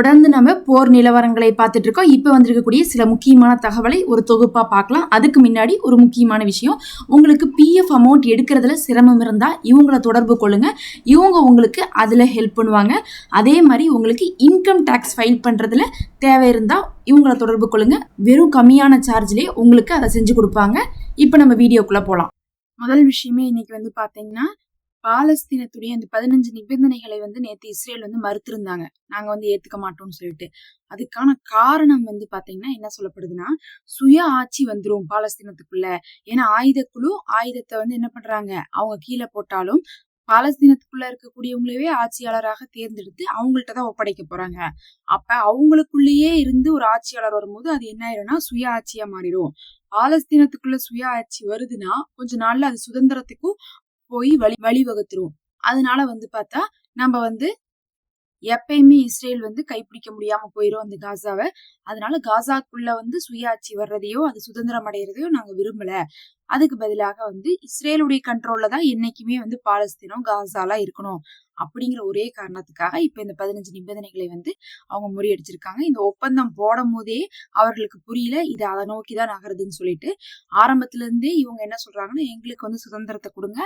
தொடர்ந்து நம்ம போர் நிலவரங்களை பார்த்துட்டு இருக்கோம். இப்போ வந்திருக்கக்கூடிய சில முக்கியமான தகவலை ஒரு தொகுப்பா பார்க்கலாம். அதுக்கு முன்னாடி ஒரு முக்கியமான விஷயம், உங்களுக்கு பிஎஃப் அமௌண்ட் எடுக்கிறதுல சிரமம் இருந்தால் இவங்கள தொடர்பு கொள்ளுங்க. இவங்க உங்களுக்கு அதில் ஹெல்ப் பண்ணுவாங்க. அதே மாதிரி உங்களுக்கு இன்கம் டேக்ஸ் ஃபைல் பண்ணுறதுல தேவை இருந்தால் இவங்கள தொடர்பு கொள்ளுங்க. வெறும் கம்மியான சார்ஜ்லேயே உங்களுக்கு அதை செஞ்சு கொடுப்பாங்க. இப்போ நம்ம வீடியோக்குள்ளே போகலாம். முதல் விஷயமே இன்னைக்கு வந்து பார்த்தீங்கன்னா, பாலஸ்தீனத்துடைய அந்த 15 நிபந்தனைகளை நேத்து இஸ்ரேல் மறுத்திருந்தாங்க. நாங்க ஏத்துக்க மாட்டோம்னு சொல்லிட்டு. அதுக்கான காரணம் பாத்தீங்கன்னா என்ன சொல்லப்படுதுன்னா, சுய ஆட்சி வந்துரும் பாலஸ்தீனத்துக்குள்ள. ஏன்னா ஆயுதக்குழு ஆயுதத்தை என்ன பண்றாங்க, அவங்க கீழே போட்டாலும் பாலஸ்தீனத்துக்குள்ள இருக்கக்கூடியவங்களவே ஆட்சியாளராக தேர்ந்தெடுத்து அவங்கள்ட்ட தான் ஒப்படைக்க போறாங்க. அப்ப அவங்களுக்குள்ளேயே இருந்து ஒரு ஆட்சியாளர் வரும்போது அது என்ன ஆயிரும்னா சுய ஆட்சியா மாறிடும். பாலஸ்தீனத்துக்குள்ள சுய ஆட்சி வருதுன்னா கொஞ்ச நாள்ல அது சுதந்திரத்துக்கும் போய் வழிவகுத்துரும். அதனால பார்த்தா நம்ம எப்பயுமே இஸ்ரேல் கைப்பிடிக்க முடியாம போயிரும் அந்த காசாவை. அதனால காசாக்குள்ள சுயாட்சி வர்றதையோ அது சுதந்திரம் அடைகிறதையோ நாங்க விரும்பல. அதுக்கு பதிலாக இஸ்ரேலுடைய கண்ட்ரோல்ல தான் என்னைக்குமே பாலஸ்தீனம் காசாலாம் இருக்கணும் அப்படிங்கிற ஒரே காரணத்துக்காக இப்ப இந்த 15 நிபந்தனைகளை அவங்க முறியடிச்சிருக்காங்க. இந்த ஒப்பந்தம் போடும் போதே அவர்களுக்கு புரியல இது அதை நோக்கிதான் நகருதுன்னு சொல்லிட்டு ஆரம்பத்துல இருந்தே இவங்க என்ன சொல்றாங்கன்னா, எங்களுக்கு சுதந்திரத்தை கொடுங்க,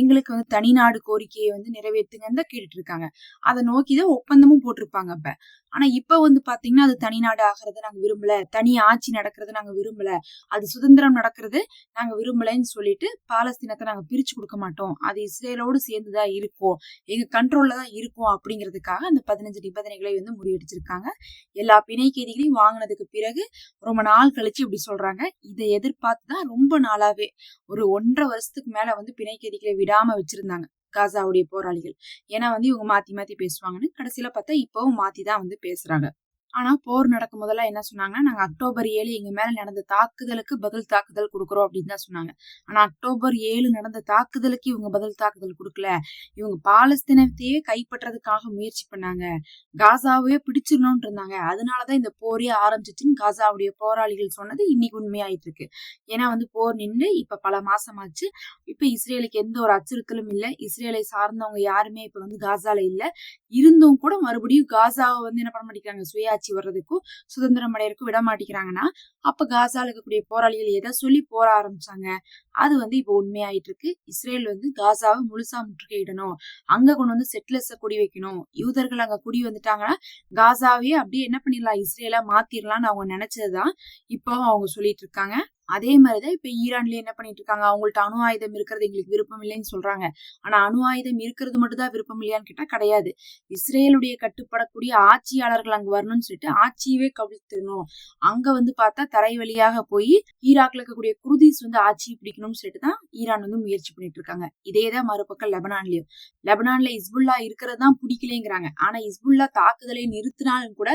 எங்களுக்கு தனிநாடு கோரிக்கையை நிறைவேற்றுங்கன்னு தான் கேட்டுட்டு இருக்காங்க. அதை நோக்கிதான் ஒப்பந்தமும் போட்டிருப்பாங்க அப்ப. ஆனா இப்ப பாத்தீங்கன்னா அது தனிநாடு ஆகிறத நாங்க விரும்பல, தனி ஆட்சி நடக்கிறத நாங்க விரும்பல, அது சுதந்திரம் நடக்கிறது நாங்க விரும்பலன்னு சொல்லிட்டு பாலஸ்தீனத்தை நாங்க பிரிச்சு கொடுக்க மாட்டோம், அது இஸ்ரேலோடு சேர்ந்துதான் இருக்கும், எங்க கண்ட்ரோல்ல தான் இருக்கும் அப்படிங்கிறதுக்காக அந்த 15 நிபந்தனைகளை முறியடிச்சிருக்காங்க. எல்லா பிணை கைதிகளையும் வாங்கினதுக்கு பிறகு ரொம்ப நாள் கழிச்சு இப்படி சொல்றாங்க. இதை எதிர்பார்த்துதான் ரொம்ப நாளாவே ஒரு 1.5 வருஷத்துக்கு மேல பிணை கைதிகளை விடாம வச்சிருந்தாங்க காசாவுடைய போராளிகள். ஏன்னா இவங்க மாத்தி மாத்தி பேசுவாங்கன்னு கடைசியில பார்த்தா இப்பவும் மாத்திதான் பேசுறாங்க. ஆனா போர் நடக்கும் போதெல்லாம் என்ன சொன்னாங்கன்னா, நாங்க அக்டோபர் 7 எங்க மேல நடந்த தாக்குதலுக்கு பதில் தாக்குதல் கொடுக்குறோம் அப்படின்னு தான் சொன்னாங்க. ஆனா அக்டோபர் 7 நடந்த தாக்குதலுக்கு இவங்க பதில் தாக்குதல் கொடுக்கல. இவங்க பாலஸ்தீனத்தையே கைப்பற்றதுக்காக முயற்சி பண்ணாங்க, காசாவே பிடிச்சிடணும்னு இருந்தாங்க. அதனாலதான் இந்த போரே ஆரம்பிச்சிச்சுன்னு காசாவுடைய போராளிகள் சொன்னது இன்னைக்கு உண்மையாயிட்டு இருக்கு. ஏன்னா போர் நின்று இப்ப பல மாசமாச்சு. இப்ப இஸ்ரேலுக்கு எந்த ஒரு அச்சுறுத்தலும் இல்லை. இஸ்ரேலை சார்ந்தவங்க யாருமே இப்ப காசால இல்ல. இருந்தும் கூட மறுபடியும் காசாவை என்ன பண்ண மாட்டேங்கிறாங்க, சுயாட்சி வர்றதுக்கும் சுதந்திரம் அடையறதுக்கும் விட மாட்டேங்கிறாங்கன்னா அப்ப காசால இருக்கக்கூடிய போராளிகள் எதை சொல்லி போர ஆரம்பிச்சாங்க, அது இப்ப உண்மையாயிட்டு இருக்கு. இஸ்ரேல் காசாவை முழுசா முற்றுகையிடணும், அங்க கொண்டு செட்டிலர்ஸ குடி வைக்கணும், யூதர்கள் அங்க குடி வந்துட்டாங்கன்னா காசாவே அப்படியே என்ன பண்ணிடலாம், இஸ்ரேலா மாத்திரலாம்னு அவங்க நினைச்சதுதான் இப்போ அவங்க சொல்லிட்டு இருக்காங்க. அதே மாதிரிதான் இப்ப ஈரான்ல என்ன பண்ணிட்டு இருக்காங்க, அவங்கள்ட்ட அணு ஆயுதம் இருக்கிறது எங்களுக்கு விருப்பம் இல்லைன்னு சொல்றாங்க. ஆனா அணு ஆயுதம் இருக்கிறது மட்டும் தான் விருப்பம் இல்லையான்னு கேட்டா கிடையாது. இஸ்ரேலுடைய கட்டுப்படக்கூடிய ஆட்சியாளர்கள் அங்க வரணும்னு சொல்லிட்டு ஆட்சியவே கவிழ்த்திடணும், அங்க பார்த்தா தரை வழியாக போய் ஈராக்ல இருக்கக்கூடிய குர்திஸ் ஆட்சியை பிடிக்கணும்னு சொல்லிட்டு தான் ஈரான் முயற்சி பண்ணிட்டு இருக்காங்க. இதேதான் மறுபக்கம் லெபனான்லயும். லெபனான்ல இஸ்புல்லா இருக்கிறது தான் பிடிக்கலைங்கிறாங்க. ஆனா இஸ்புல்லா தாக்குதலை நிறுத்தினாலும் கூட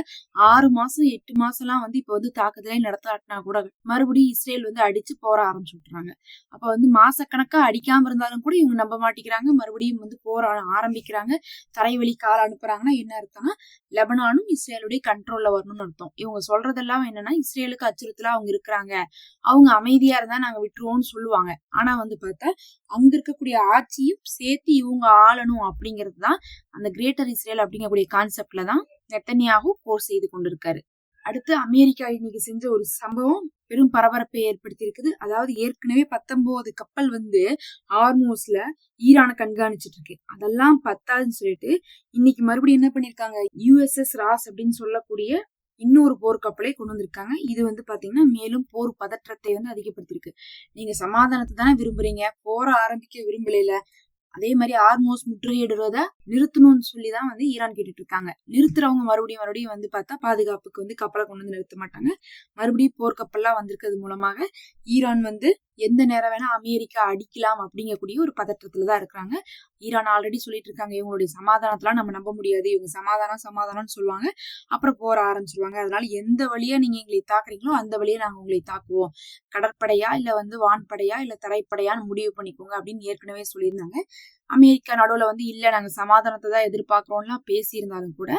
6 மாசம் 8 மாசம் எல்லாம் இப்ப தாக்குதலை நடத்தாட்டினா கூட மறுபடியும் இஸ்ரேல் அடிச்சு போற ஆரம்பிச்சு விட்டுறாங்க. அப்ப மாசக்கணக்கா அடிக்காம இருந்தாலும் கூட இவங்க நம்ப மாட்டேங்கிறாங்க, மறுபடியும் போற ஆரம்பிக்கிறாங்க, தரைவழி கால அனுப்புறாங்கன்னா என்ன அர்த்தம்னா லெபனானும் இஸ்ரேலுடைய கண்ட்ரோல்ல வரணும்னு அர்த்தம். இவங்க சொல்றதெல்லாம் என்னன்னா இஸ்ரேலுக்கு அச்சுறுத்தலா அவங்க இருக்கிறாங்க, அவங்க அமைதியா இருந்தா நாங்க விட்டுருவோம்னு சொல்லுவாங்க. ஆனா பார்த்தா அங்க இருக்கக்கூடிய ஆட்சியும் சேர்த்து இவங்க ஆளணும் அப்படிங்கிறது தான் அந்த கிரேட்டர் இஸ்ரேல் அப்படிங்கக்கூடிய கான்செப்ட்ல தான் நெத்தன்யாகு போர் செய்து கொண்டிருக்காரு. அடுத்து அமெரிக்கா இன்னைக்கு செஞ்ச ஒரு சம்பவம் பெரும் பரபரப்பை ஏற்படுத்தி இருக்குது. அதாவது ஏற்கனவே 19 கப்பல் ஹார்மூஸ்ல ஈரான கண்காணிச்சிட்டு இருக்கு. அதெல்லாம் பத்தாதுன்னு சொல்லிட்டு இன்னைக்கு மறுபடியும் என்ன பண்ணிருக்காங்க, யுஎஸ்எஸ் ராஸ் அப்படின்னு சொல்லக்கூடிய இன்னொரு போர் கப்பலை கொண்டு வந்திருக்காங்க. இது பாத்தீங்கன்னா மேலும் போர் பதற்றத்தை அதிகப்படுத்திருக்கு. நீங்க சமாதானத்தை தானே விரும்புறீங்க, போர ஆரம்பிக்க விரும்பல, அதே மாதிரி ஹார்மூஸ் முற்றுகையிடுறத நிறுத்தணும்னு சொல்லிதான் ஈரான் கேட்டுட்டு இருக்காங்க. நிறுத்துறவங்க மறுபடியும் பார்த்தா பாதுகாப்புக்கு கப்பலை கொண்டு நிறுத்த மாட்டாங்க. மறுபடியும் போர்க்கப்பல்லாம் வந்திருக்கிறது மூலமாக ஈரான் எந்த நேரம் வேணா அமெரிக்கா அடிக்கலாம் அப்படிங்கக்கூடிய ஒரு பதற்றத்துலதான் இருக்கிறாங்க. ஈரான் ஆல்ரெடி சொல்லிட்டு இருக்காங்க, இவங்களுடைய சமாதானத்தெல்லாம் நம்ம நம்ப முடியாது, இவங்க சமாதானம்னு சொல்லுவாங்க, அப்புறம் போற ஆரம்பிச்சிருவாங்க. அதனால எந்த வழியா நீங்க எங்களை தாக்குறீங்களோ அந்த வழியா நாங்க உங்களை தாக்குவோம், கடற்படையா இல்ல வான்படையா இல்ல தரைப்படையான்னு முடிவு பண்ணிக்கோங்க அப்படின்னு ஏற்கனவே சொல்லியிருந்தாங்க. அமெரிக்கா நடுவுல வந்து இல்ல நாங்க சமாதானத்தை தான் எதிர்பார்க்கிறோம்லாம் பேசியிருந்தாலும் கூட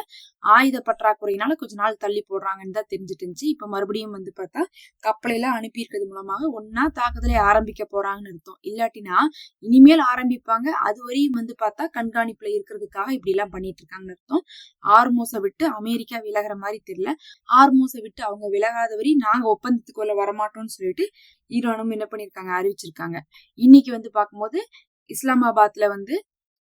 ஆயுத பற்றாக்குறையினால கொஞ்ச நாள் தள்ளி போடுறாங்கன்னு தான் தெரிஞ்சுட்டு இருந்துச்சு. இப்ப மறுபடியும் வந்து பார்த்தா கப்பலையெல்லாம் அனுப்பி இருக்கிறது மூலமாக ஒன்னா தாக்குதலை ஆரம்பிக்க போறாங்கன்னு அர்த்தம். இல்லாட்டினா இனிமேல் ஆரம்பிப்பாங்க, அது வரையும் வந்து பார்த்தா கண்காணிப்புல இருக்கிறதுக்காக இப்படி எல்லாம் பண்ணிட்டு இருக்காங்கன்னு அர்த்தம். ஆர்மோஸை விட்டு அமெரிக்கா விலகிற மாதிரி தெரியல. ஆர்மோஸை விட்டு அவங்க விலகாத வரை நாங்க ஒப்பந்தத்துக்குள்ள வரமாட்டோம்னு சொல்லிட்டு ஈரானும் என்ன பண்ணிருக்காங்க, அறிவிச்சிருக்காங்க. இன்னைக்கு வந்து பார்க்கும்போது இஸ்லாமாபாத்ல வந்து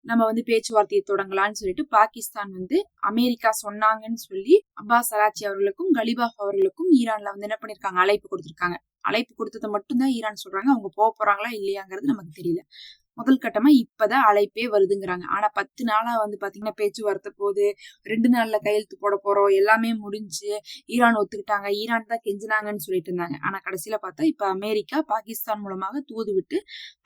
நம்ம வந்து பேச்சுவார்த்தையை தொடங்கலாம்னு சொல்லிட்டு பாகிஸ்தான் வந்து அமெரிக்கா சொன்னாங்கன்னு சொல்லி அப்பாஸ் அராச்சி அவர்களுக்கும் கலிபாஃப் அவர்களுக்கும் ஈரான்ல வந்து என்ன பண்ணிருக்காங்க, அழைப்பு கொடுத்திருக்காங்க. அழைப்பு கொடுத்ததை மட்டும்தான் ஈரான் சொல்றாங்க. அவங்க போக போறாங்களா இல்லையாங்கிறது நமக்கு தெரியல. முதல் கட்டமா இப்பதான் அழைப்பே வருதுங்கிறாங்க. ஆனா 10 நாளா வந்து பாத்தீங்கன்னா பேச்சுவார்த்தை போது, 2 நாள்ல கையெழுத்து போட போறோம், எல்லாமே முடிஞ்சு ஈரான் ஒத்துக்கிட்டாங்க, ஈரான் தான் கெஞ்சினாங்கன்னு சொல்லிட்டு இருந்தாங்க. ஆனா கடைசியில பார்த்தா இப்ப அமெரிக்கா பாகிஸ்தான் மூலமாக தூது விட்டு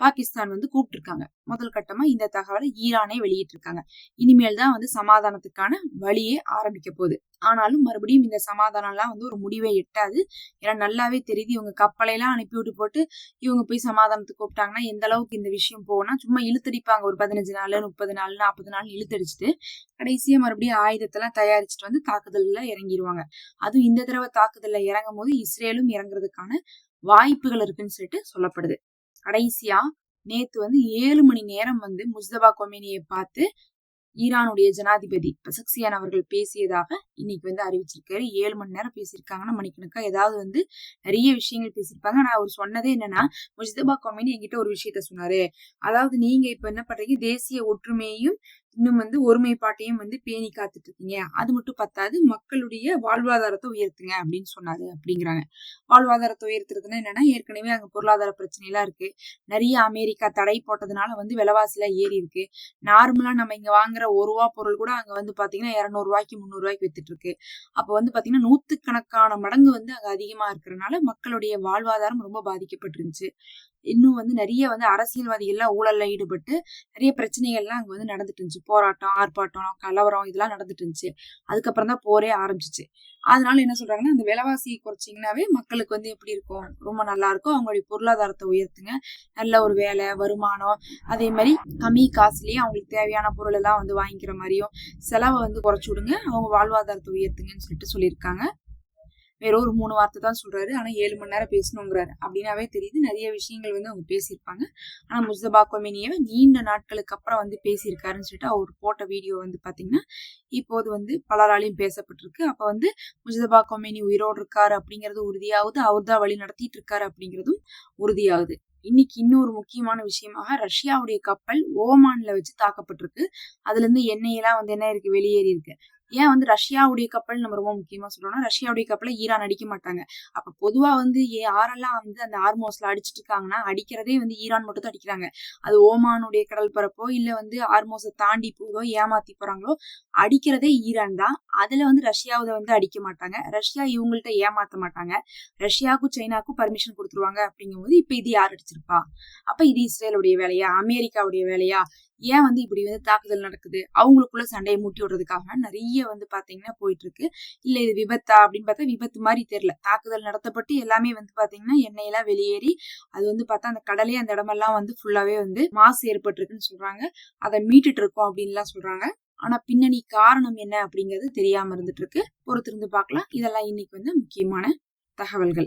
பாகிஸ்தான் வந்து கூப்பிட்டு இருக்காங்க. முதல் கட்டமா இந்த தகவலை ஈரானே வெளியிட்டு இருக்காங்க. இனிமேல் தான் வந்து சமாதானத்துக்கான வழியே ஆரம்பிக்க போகுது. ஆனாலும் மறுபடியும் இந்த சமாதானம் எல்லாம் வந்து ஒரு முடிவை எட்டாது. ஏன்னா நல்லாவே தெரியுது இவங்க கப்பலையெல்லாம் அனுப்பி விட்டு போட்டு இவங்க போய் சமாதானத்துக்கு கூப்பிட்டாங்கன்னா எந்த அளவுக்கு இந்த விஷயம் போனா சும்மா இழுத்தடிப்பாங்க. ஒரு 15 நாள் 30 நாள் 40 நாள் இழுத்தடிச்சுட்டு கடைசியா மறுபடியும் ஆயுதத்தெல்லாம் தயாரிச்சுட்டு வந்து தாக்குதல்ல இறங்கிடுவாங்க. அதுவும் இந்த தடவை தாக்குதல்ல இறங்கும் போது இஸ்ரேலும் இறங்குறதுக்கான வாய்ப்புகள் இருக்குன்னு சொல்லிட்டு சொல்லப்படுது. கடைசியா நேத்து வந்து 7 மணி நேரம் வந்து முஜ்தபா கொமேனியை பார்த்து ஈரானுடைய ஜனாதிபதி பெசக்சியான் அவர்கள் பேசியதாக இன்னைக்கு வந்து அறிவிச்சிருக்காரு. 7 மணி நேரம் பேசியிருக்காங்கன்னா மணிக்கணக்கா ஏதாவது வந்து நிறைய விஷயங்கள் பேசியிருப்பாங்க. ஆனா அவர் சொன்னதே என்னன்னா, முஜ்தபா கொமேனி என்கிட்ட ஒரு விஷயத்த சொன்னாரு. அதாவது நீங்க இப்ப என்ன பண்றீங்க, தேசிய ஒற்றுமையையும் இன்னும் வந்து ஒருமைப்பாட்டையும் வந்து பேணி காத்துட்டு இருக்கீங்க. அது மட்டும் பத்தாது, மக்களுடைய வாழ்வாதாரத்தை உயர்த்துங்க அப்படின்னு சொன்னாரு அப்படிங்கிறாங்க. வாழ்வாதாரத்தை உயர்த்துறதுன்னா என்னன்னா, ஏற்கனவே அங்க பொருளாதார பிரச்சனை எல்லாம் இருக்கு. நிறைய அமெரிக்கா தடை போட்டதுனால வந்து விலைவாசி எல்லாம் ஏறி இருக்கு. நார்மலா நம்ம இங்க வாங்குற ₹1 பொருள் கூட அங்க வந்து பாத்தீங்கன்னா 200 300 வித்துட்டு இருக்கு. அப்ப வந்து பாத்தீங்கன்னா 100கணக்கான மடங்கு வந்து அங்க அதிகமா இருக்கிறதுனால மக்களுடைய வாழ்வாதாரம் ரொம்ப பாதிக்கப்பட்டிருந்துச்சு. இன்னும் வந்து நிறைய வந்து அரசியல்வாதிகள்லாம் ஊழல்ல ஈடுபட்டு நிறைய பிரச்சனைகள்லாம் அங்க வந்து நடந்துட்டு இருந்துச்சு. போராட்டம், ஆர்ப்பாட்டம், கலவரம் இதெல்லாம் நடந்துட்டு இருந்துச்சு. அதுக்கப்புறம் தான் போரே ஆரம்பிச்சிச்சு. அதனால என்ன சொல்றாங்கன்னா, அந்த விலைவாசி குறைச்சிங்கனாவே மக்களுக்கு வந்து எப்படி இருக்கும், ரொம்ப நல்லா இருக்கும். அவங்களுடைய பொருளாதாரத்தை உயர்த்துங்க, நல்ல ஒரு வேலை, வருமானம், அதே மாதிரி கம்மி காசுலயே அவங்களுக்கு தேவையான பொருள் எல்லாம் வந்து வாங்கிக்கிற மாதிரியும் செலவை வந்து குறைச்சு விடுங்க, அவங்க வாழ்வாதாரத்தை உயர்த்துங்கன்னு சொல்லிட்டு சொல்லியிருக்காங்க. வேற ஒரு 3 வார்த்தை தான் சொல்றாரு. ஆனா 7 மணி நேரம் பேசணுங்கிறாரு. அப்படின்னாவே தெரியுது நிறைய விஷயங்கள் வந்து அவங்க பேசியிருப்பாங்க. ஆனா முஜ்தபா கொமேனியை நீண்ட நாட்களுக்கு அப்புறம் வந்து பேசியிருக்காருன்னு சொல்லிட்டு அவர் போட்ட வீடியோ வந்து பாத்தீங்கன்னா இப்போது வந்து பலராலையும் பேசப்பட்டிருக்கு. அப்ப வந்து முஜ்தபா கொமேனி உயிரோடு இருக்காரு அப்படிங்கிறது உறுதியாகுது. அவர் தான் வழி நடத்திட்டு இருக்காரு அப்படிங்கிறதும் உறுதியாகுது. இன்னைக்கு இன்னொரு முக்கியமான விஷயமாக ரஷ்யாவுடைய கப்பல் ஓமான்ல வச்சு தாக்கப்பட்டிருக்கு. அதுல இருந்து எண்ணெயெல்லாம் வந்து என்ன இருக்கு, வெளியேறி இருக்கு. ஏன் வந்து ரஷ்யாவுடைய கப்பல் நம்ம ரொம்ப முக்கியமா சொல்றோம்னா, ரஷ்யாவுடைய கப்பலை ஈரான் அடிக்க மாட்டாங்க. அப்ப பொதுவா வந்து யாரெல்லாம் வந்து அந்த ஆர்மோஸ்ல அடிச்சிட்டு இருக்காங்கன்னா, அடிக்கிறதே வந்து ஈரான் மட்டும் தான் அடிக்கிறாங்க. அது ஓமானுடைய கடல் பரப்போ இல்ல வந்து ஆர்மோஸை தாண்டி போதோ ஏமாத்தி போறாங்களோ அடிக்கிறதே ஈரான் தான். அதுல வந்து ரஷ்யாவை வந்து அடிக்க மாட்டாங்க. ரஷ்யா இவங்கள்ட்ட ஏமாத்த மாட்டாங்க. ரஷ்யாவுக்கும் சைனாக்கும் பர்மிஷன் கொடுத்துருவாங்க. அப்படிங்கும்போது இப்ப இது யார் அடிச்சிருப்பா? அப்ப இது இஸ்ரேலுடைய வேலையா, அமெரிக்காவுடைய வேலையா? ஏன் வந்து இப்படி வந்து தாக்குதல் நடக்குது, அவங்களுக்குள்ள சண்டையை மூட்டி விடுறதுக்காக நிறைய வந்து பாத்தீங்கன்னா போயிட்டு இருக்கு. இல்ல இது விபத்தா அப்படின்னு பார்த்தா விபத்து மாதிரி தெரியல. தாக்குதல் நடத்தப்பட்டு எல்லாமே வந்து பாத்தீங்கன்னா எண்ணெயெல்லாம் வெளியேறி அது வந்து பார்த்தா அந்த கடலே அந்த இடமெல்லாம் வந்து ஃபுல்லாவே வந்து மாசு ஏற்பட்டிருக்குன்னு சொல்றாங்க. அதை மீட்டுட்டு இருக்கோம் அப்படின்லாம் சொல்றாங்க. ஆனா பின்னணி காரணம் என்ன அப்படிங்கிறது தெரியாம இருந்துட்டு இருக்கு. பொறுத்திருந்து பார்க்கலாம். இதெல்லாம் இன்னைக்கு வந்து முக்கியமான தகவல்கள்.